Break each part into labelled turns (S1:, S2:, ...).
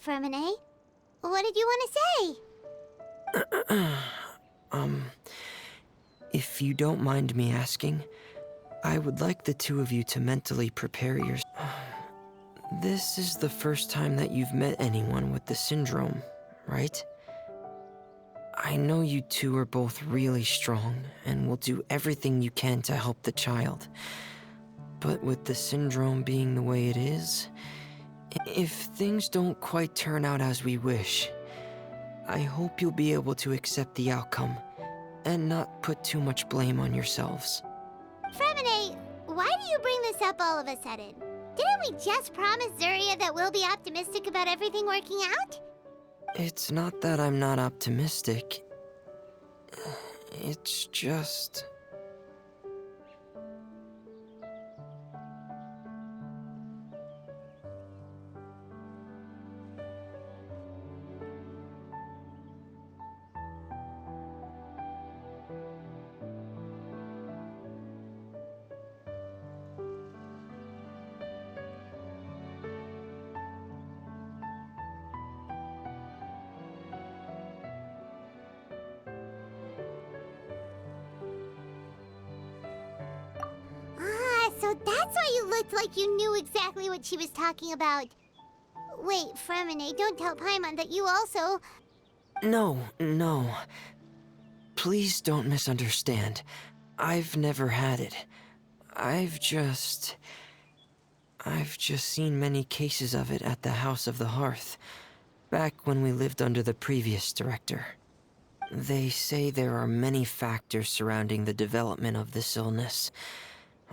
S1: FREMINET. What did you want to say?
S2: If you don't mind me asking, I would like the two of you to mentally prepare your... This is the first time that you've met anyone with the syndrome, right? I know you two are both really strong and will do everything you can to help the child. But with the syndrome being the way it is, if things don't quite turn out as we wish, I hope you'll be able to accept the outcome and not put too much blame on yourselves.
S1: FREMINET, why do you bring this up all of a sudden? Didn't we just promise Zuria that we'll be optimistic about everything working out?
S2: It's not that I'm not optimistic. It's just...
S1: So that's why you looked like you knew exactly what she was talking about. Wait, FREMINET, don't tell Paimon that you also...
S2: No. Please don't misunderstand. I've never had it. I've just seen many cases of it at the House of the Hearth, back when we lived under the previous director. They say there are many factors surrounding the development of this illness.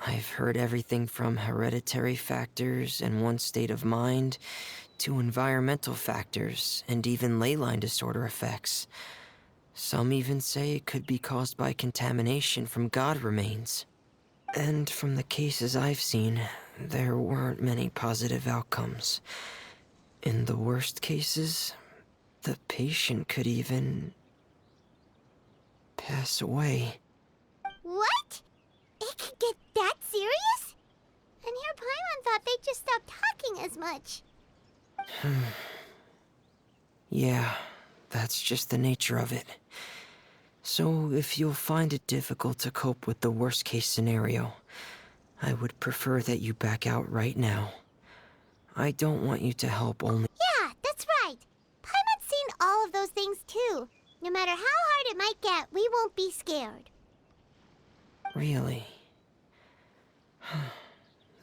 S2: I've heard everything from hereditary factors and one's state of mind, to environmental factors and even ley line disorder effects. Some even say it could be caused by contamination from god remains. And from the cases I've seen, there weren't many positive outcomes. In the worst cases, the patient could even pass away.
S1: What? It could get that serious? And here Paimon thought they'd just stop talking as much.
S2: Yeah, that's just the nature of it. So if you'll find it difficult to cope with the worst case scenario, I would prefer that you back out right now. I don't want you to help only...
S1: Yeah, that's right. Paimon's seen all of those things too. No matter how hard it might get, we won't be scared.
S2: Really?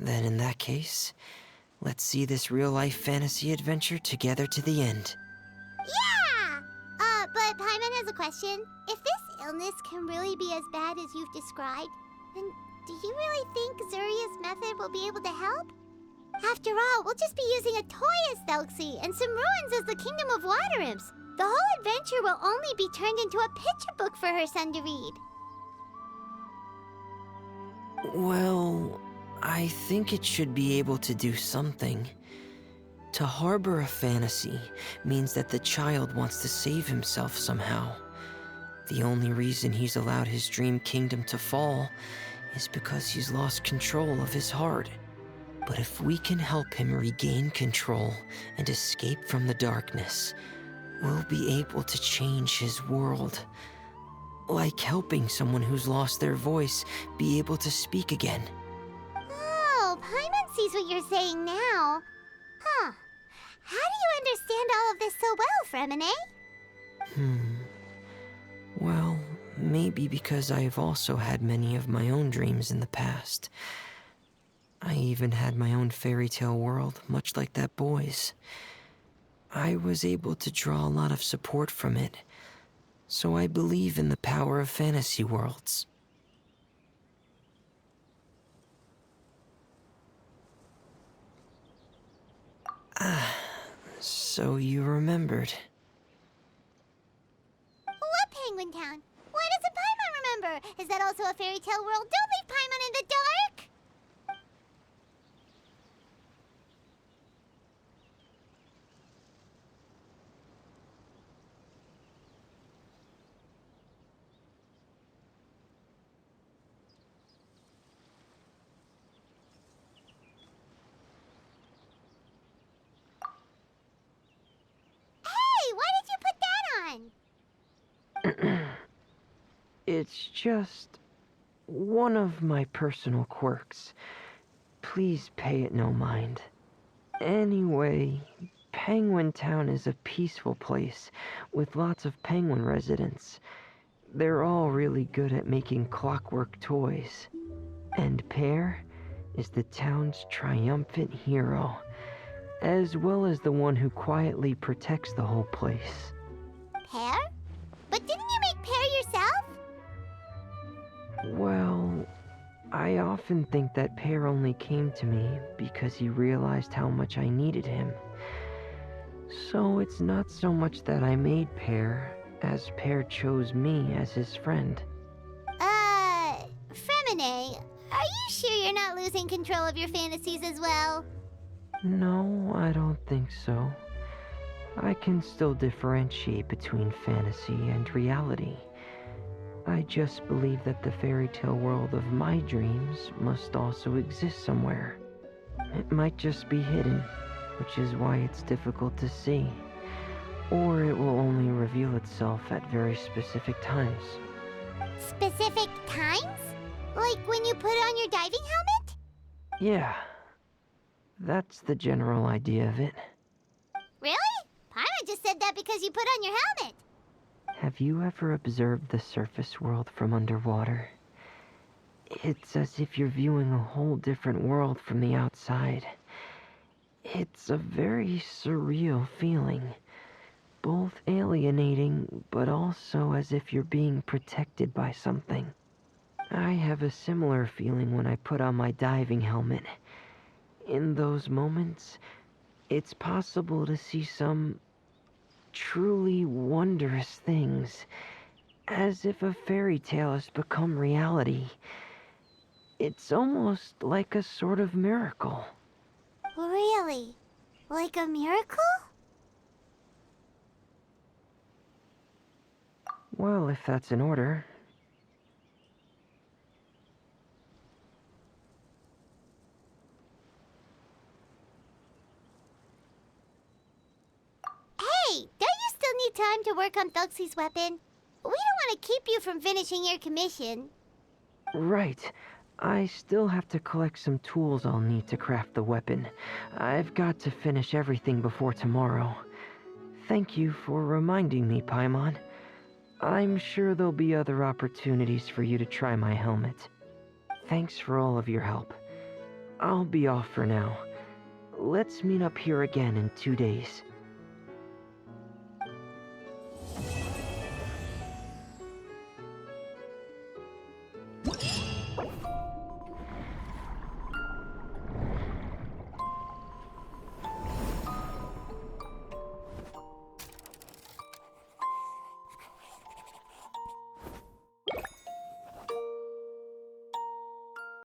S2: Then in that case, let's see this real-life fantasy adventure together to the end.
S1: Yeah! But Paimon has a question. If this illness can really be as bad as you've described, then do you really think Zuria's method will be able to help? After all, we'll just be using a toy as Thelxie and some ruins as the Kingdom of Water Imps. The whole adventure will only be turned into a picture book for her son to read.
S2: Well, I think it should be able to do something. To harbor a fantasy means that the child wants to save himself somehow. The only reason he's allowed his dream kingdom to fall is because he's lost control of his heart. But if we can help him regain control and escape from the darkness, we'll be able to change his world. Like helping someone who's lost their voice be able to speak again.
S1: Oh, Paimon sees what you're saying now. Huh. How do you understand all of this so well, FREMINET?
S2: Well, maybe because I've also had many of my own dreams in the past. I even had my own fairy tale world, much like that boy's. I was able to draw a lot of support from it, so I believe in the power of fantasy worlds. So you remembered.
S1: What Penguin Town? Why doesn't Paimon remember? Is that also a fairy tale world? Don't leave Paimon in the dark!
S2: It's just one of my personal quirks. Please pay it no mind. Anyway, Penguin Town is a peaceful place with lots of penguin residents. They're all really good at making clockwork toys. And Pear is the town's triumphant hero, as well as the one who quietly protects the whole place.
S1: Pear? But didn't you make Pear yourself?
S2: Well, I often think that Pear only came to me because he realized how much I needed him. So it's not so much that I made Pear, as Pear chose me as his friend.
S1: FREMINET, are you sure you're not losing control of your fantasies as well?
S2: No, I don't think so. I can still differentiate between fantasy and reality. I just believe that the fairy tale world of my dreams must also exist somewhere. It might just be hidden, which is why it's difficult to see. Or it will only reveal itself at very specific times.
S1: Specific times? Like when you put on your diving helmet?
S2: Yeah, that's the general idea of it.
S1: Really? Paimon just said that because you put on your helmet.
S2: Have you ever observed the surface world from underwater? It's as if you're viewing a whole different world from the outside. It's a very surreal feeling. Both alienating, but also as if you're being protected by something. I have a similar feeling when I put on my diving helmet. In those moments, it's possible to see some truly wondrous things, as if a fairy tale has become reality. It's almost like a sort of miracle.
S1: Really? Like a miracle?
S2: Well, if that's in order.
S1: Hey, don't you still need time to work on Thuxie's weapon? We don't want to keep you from finishing your commission.
S2: Right. I still have to collect some tools I'll need to craft the weapon. I've got to finish everything before tomorrow. Thank you for reminding me, Paimon. I'm sure there'll be other opportunities for you to try my helmet. Thanks for all of your help. I'll be off for now. Let's meet up here again in 2 days.